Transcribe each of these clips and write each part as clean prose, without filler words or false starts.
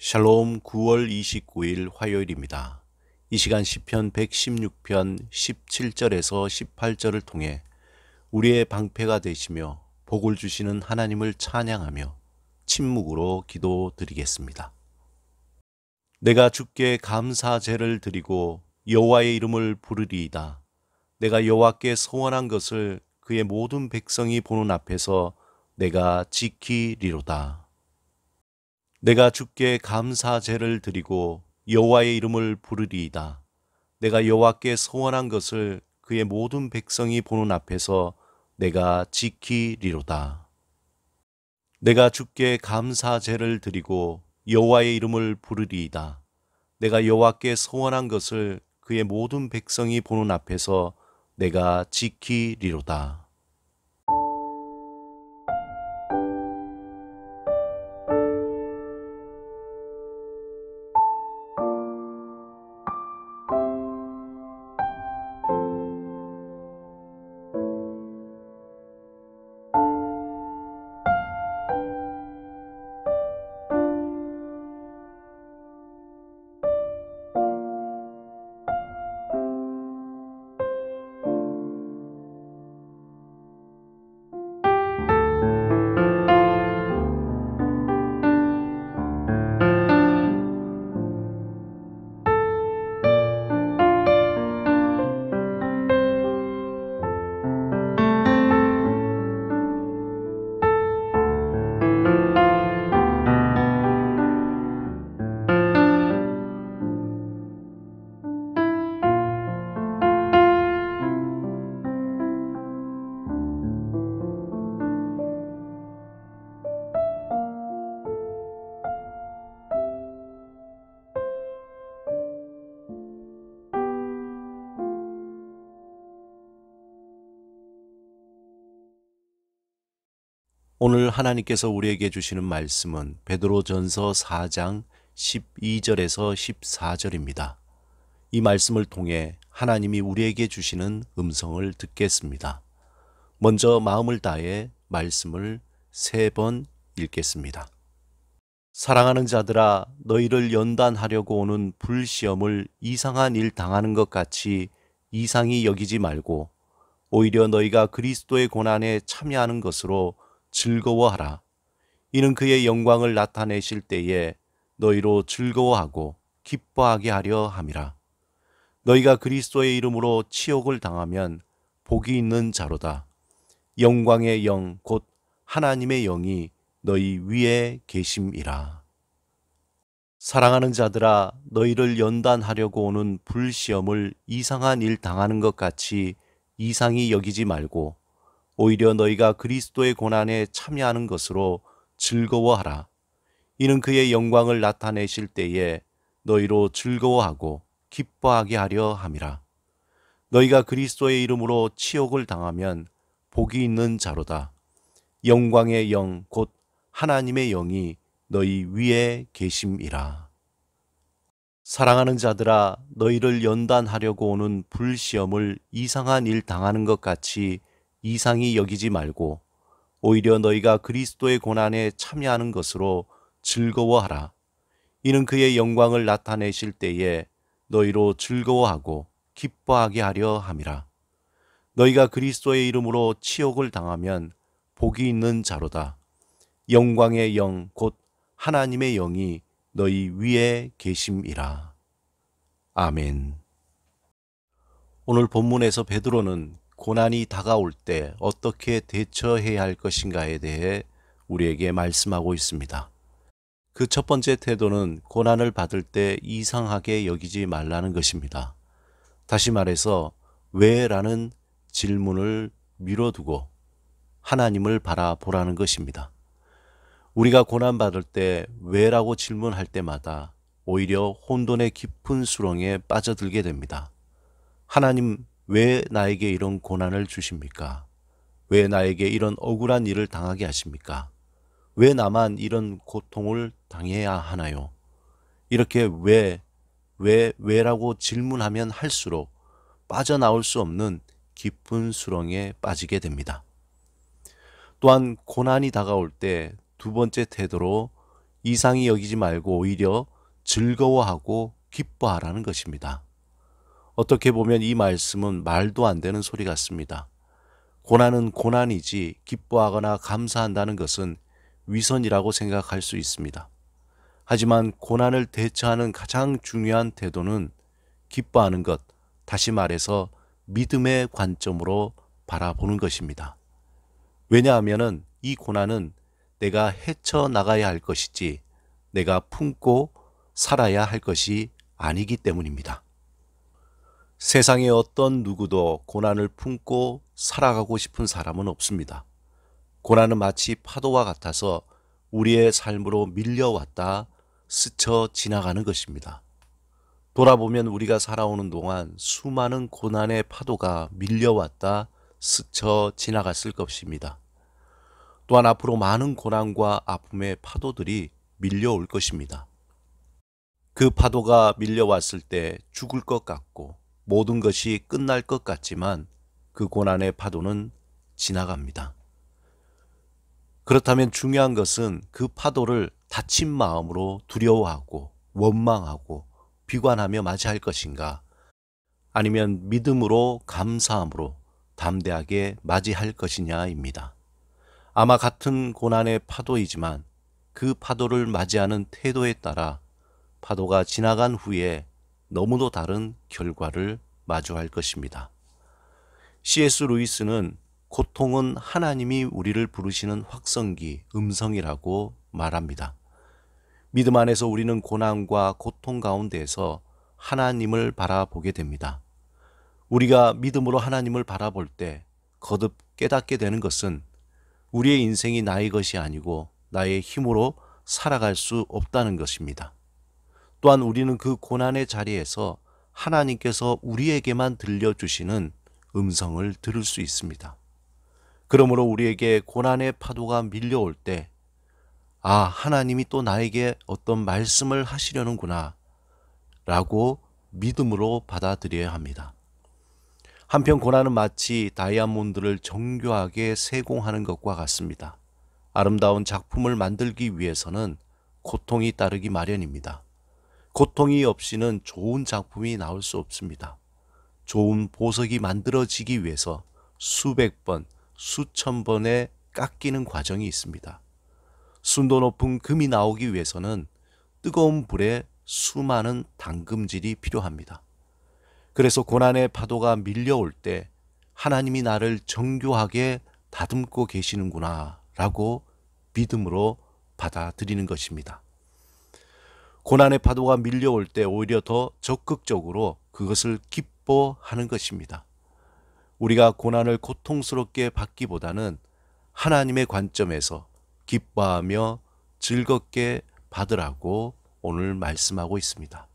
샬롬 9월 29일 화요일입니다. 이 시간 시편 116편 17절에서 18절을 통해 우리의 방패가 되시며 복을 주시는 하나님을 찬양하며 침묵으로 기도드리겠습니다. 내가 주께 감사 제를 드리고 여호와의 이름을 부르리이다. 내가 여호와께 소원한 것을 그의 모든 백성이 보는 앞에서 내가 지키리로다. 내가 주께 감사 제를 드리고 여호와의 이름을 부르리이다. 내가 여호와께 소원한 것을 그의 모든 백성이 보는 앞에서 내가 지키리로다. 내가 주께 감사 제를 드리고 여호와의 이름을 부르리이다. 내가 여호와께 소원한 것을 그의 모든 백성이 보는 앞에서 내가 지키리로다. 오늘 하나님께서 우리에게 주시는 말씀은 베드로전서 4장 12절에서 14절입니다. 이 말씀을 통해 하나님이 우리에게 주시는 음성을 듣겠습니다. 먼저 마음을 다해 말씀을 3번 읽겠습니다. 사랑하는 자들아, 너희를 연단하려고 오는 불시험을 이상한 일 당하는 것 같이 이상히 여기지 말고 오히려 너희가 그리스도의 고난에 참여하는 것으로 즐거워하라. 이는 그의 영광을 나타내실 때에 너희로 즐거워하고 기뻐하게 하려 함이라. 너희가 그리스도의 이름으로 치욕을 당하면 복이 있는 자로다. 영광의 영 곧 하나님의 영이 너희 위에 계심이라. 사랑하는 자들아, 너희를 연단하려고 오는 불시험을 이상한 일 당하는 것 같이 이상히 여기지 말고 오히려 너희가 그리스도의 고난에 참여하는 것으로 즐거워하라. 이는 그의 영광을 나타내실 때에 너희로 즐거워하고 기뻐하게 하려 함이라. 너희가 그리스도의 이름으로 치욕을 당하면 복이 있는 자로다. 영광의 영 곧 하나님의 영이 너희 위에 계심이라. 사랑하는 자들아, 너희를 연단하려고 오는 불시험을 이상한 일 당하는 것 같이 이상히 여기지 말고 오히려 너희가 그리스도의 고난에 참여하는 것으로 즐거워하라. 이는 그의 영광을 나타내실 때에 너희로 즐거워하고 기뻐하게 하려 함이라. 너희가 그리스도의 이름으로 치욕을 당하면 복이 있는 자로다. 영광의 영 곧 하나님의 영이 너희 위에 계심이라. 아멘. 오늘 본문에서 베드로는 고난이 다가올 때 어떻게 대처해야 할 것인가에 대해 우리에게 말씀하고 있습니다. 그 첫 번째 태도는 고난을 받을 때 이상하게 여기지 말라는 것입니다. 다시 말해서 왜? 라는 질문을 미뤄두고 하나님을 바라보라는 것입니다. 우리가 고난받을 때 왜? 라고 질문할 때마다 오히려 혼돈의 깊은 수렁에 빠져들게 됩니다. 하나님, 왜 나에게 이런 고난을 주십니까? 왜 나에게 이런 억울한 일을 당하게 하십니까? 왜 나만 이런 고통을 당해야 하나요? 이렇게 왜라고 질문하면 할수록 빠져나올 수 없는 깊은 수렁에 빠지게 됩니다. 또한 고난이 다가올 때 두 번째 태도로 이상히 여기지 말고 오히려 즐거워하고 기뻐하라는 것입니다. 어떻게 보면 이 말씀은 말도 안 되는 소리 같습니다. 고난은 고난이지 기뻐하거나 감사한다는 것은 위선이라고 생각할 수 있습니다. 하지만 고난을 대처하는 가장 중요한 태도는 기뻐하는 것, 다시 말해서 믿음의 관점으로 바라보는 것입니다. 왜냐하면 이 고난은 내가 헤쳐나가야 할 것이지 내가 품고 살아야 할 것이 아니기 때문입니다. 세상의 어떤 누구도 고난을 품고 살아가고 싶은 사람은 없습니다. 고난은 마치 파도와 같아서 우리의 삶으로 밀려왔다 스쳐 지나가는 것입니다. 돌아보면 우리가 살아오는 동안 수많은 고난의 파도가 밀려왔다 스쳐 지나갔을 것입니다. 또한 앞으로 많은 고난과 아픔의 파도들이 밀려올 것입니다. 그 파도가 밀려왔을 때 죽을 것 같고 모든 것이 끝날 것 같지만 그 고난의 파도는 지나갑니다. 그렇다면 중요한 것은 그 파도를 다친 마음으로 두려워하고 원망하고 비관하며 맞이할 것인가, 아니면 믿음으로 감사함으로 담대하게 맞이할 것이냐입니다. 아마 같은 고난의 파도이지만 그 파도를 맞이하는 태도에 따라 파도가 지나간 후에 너무도 다른 결과를 마주할 것입니다. C.S. 루이스는 고통은 하나님이 우리를 부르시는 확성기, 음성이라고 말합니다. 믿음 안에서 우리는 고난과 고통 가운데에서 하나님을 바라보게 됩니다. 우리가 믿음으로 하나님을 바라볼 때 거듭 깨닫게 되는 것은 우리의 인생이 나의 것이 아니고 나의 힘으로 살아갈 수 없다는 것입니다. 또한 우리는 그 고난의 자리에서 하나님께서 우리에게만 들려주시는 음성을 들을 수 있습니다. 그러므로 우리에게 고난의 파도가 밀려올 때, 하나님이 또 나에게 어떤 말씀을 하시려는구나 라고 믿음으로 받아들여야 합니다. 한편 고난은 마치 다이아몬드를 정교하게 세공하는 것과 같습니다. 아름다운 작품을 만들기 위해서는 고통이 따르기 마련입니다. 고통이 없이는 좋은 작품이 나올 수 없습니다. 좋은 보석이 만들어지기 위해서 수백 번, 수천 번의 깎이는 과정이 있습니다. 순도 높은 금이 나오기 위해서는 뜨거운 불에 수많은 담금질이 필요합니다. 그래서 고난의 파도가 밀려올 때 하나님이 나를 정교하게 다듬고 계시는구나 라고 믿음으로 받아들이는 것입니다. 고난의 파도가 밀려올 때 오히려 더 적극적으로 그것을 기뻐하는 것입니다. 우리가 고난을 고통스럽게 받기보다는 하나님의 관점에서 기뻐하며 즐겁게 받으라고 오늘 말씀하고 있습니다.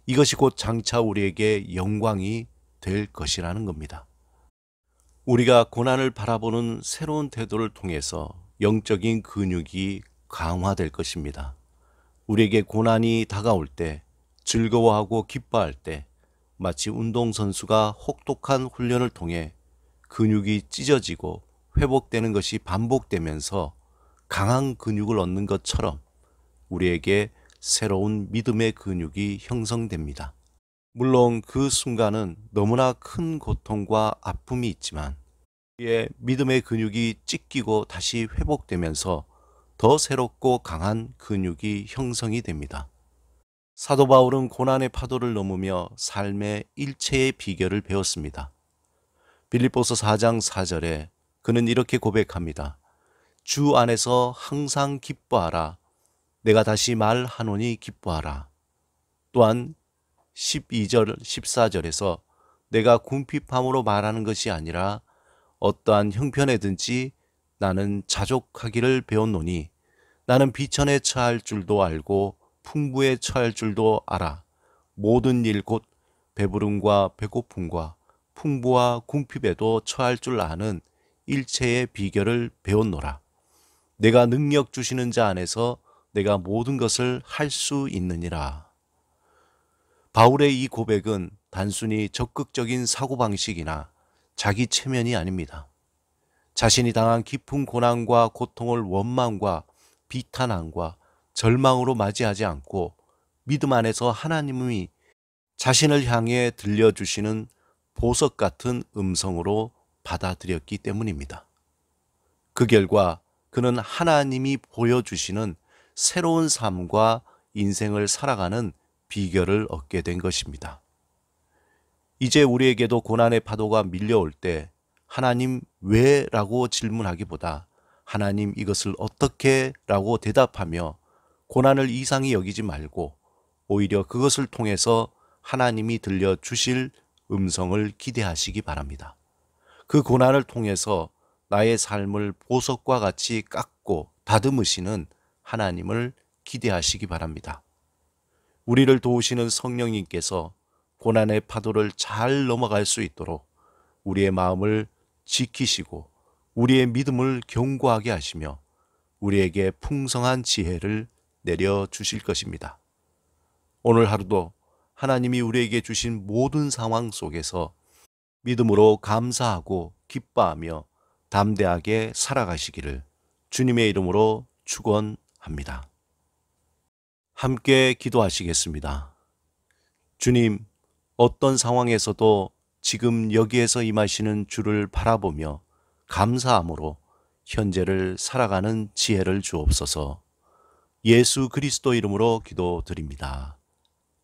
이것이 곧 장차 우리에게 영광이 될 것이라는 겁니다. 우리가 고난을 바라보는 새로운 태도를 통해서 영적인 근육이 강화될 것입니다. 우리에게 고난이 다가올 때, 즐거워하고 기뻐할 때 마치 운동선수가 혹독한 훈련을 통해 근육이 찢어지고 회복되는 것이 반복되면서 강한 근육을 얻는 것처럼 우리에게 새로운 믿음의 근육이 형성됩니다. 물론 그 순간은 너무나 큰 고통과 아픔이 있지만 우리의 믿음의 근육이 찢기고 다시 회복되면서 더 새롭고 강한 근육이 형성이 됩니다. 사도 바울은 고난의 파도를 넘으며 삶의 일체의 비결을 배웠습니다. 빌립보서 4장 4절에 그는 이렇게 고백합니다. 주 안에서 항상 기뻐하라. 내가 다시 말하노니 기뻐하라. 또한 12절, 14절에서 내가 궁핍함으로 말하는 것이 아니라 어떠한 형편에든지 나는 자족하기를 배웠노니 나는 비천에 처할 줄도 알고 풍부에 처할 줄도 알아. 모든 일 곧 배부름과 배고픔과 풍부와 궁핍에도 처할 줄 아는 일체의 비결을 배웠노라. 내가 능력 주시는 자 안에서 내가 모든 것을 할 수 있느니라. 바울의 이 고백은 단순히 적극적인 사고방식이나 자기 체면이 아닙니다. 자신이 당한 깊은 고난과 고통을 원망과 비탄함과 절망으로 맞이하지 않고 믿음 안에서 하나님이 자신을 향해 들려주시는 보석 같은 음성으로 받아들였기 때문입니다. 그 결과 그는 하나님이 보여주시는 새로운 삶과 인생을 살아가는 비결을 얻게 된 것입니다. 이제 우리에게도 고난의 파도가 밀려올 때 하나님 왜? 라고 질문하기보다 하나님 이것을 어떻게? 라고 대답하며 고난을 이상히 여기지 말고 오히려 그것을 통해서 하나님이 들려주실 음성을 기대하시기 바랍니다. 그 고난을 통해서 나의 삶을 보석과 같이 깎고 다듬으시는 하나님을 기대하시기 바랍니다. 우리를 도우시는 성령님께서 고난의 파도를 잘 넘어갈 수 있도록 우리의 마음을 지키시고 우리의 믿음을 견고하게 하시며 우리에게 풍성한 지혜를 내려주실 것입니다. 오늘 하루도 하나님이 우리에게 주신 모든 상황 속에서 믿음으로 감사하고 기뻐하며 담대하게 살아가시기를 주님의 이름으로 축원합니다. 함께 기도하시겠습니다. 주님, 어떤 상황에서도 지금 여기에서 임하시는 주를 바라보며 감사함으로 현재를 살아가는 지혜를 주옵소서. 예수 그리스도 이름으로 기도드립니다.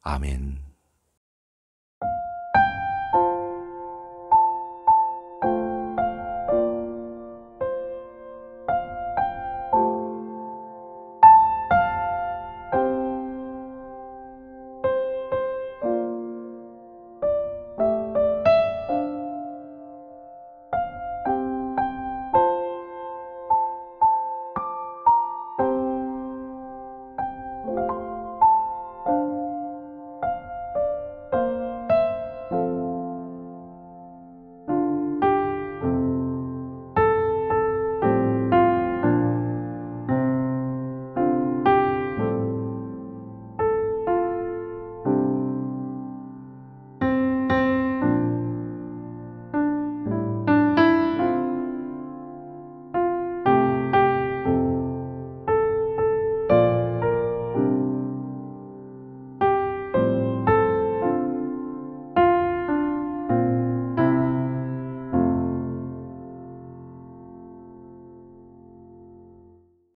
아멘.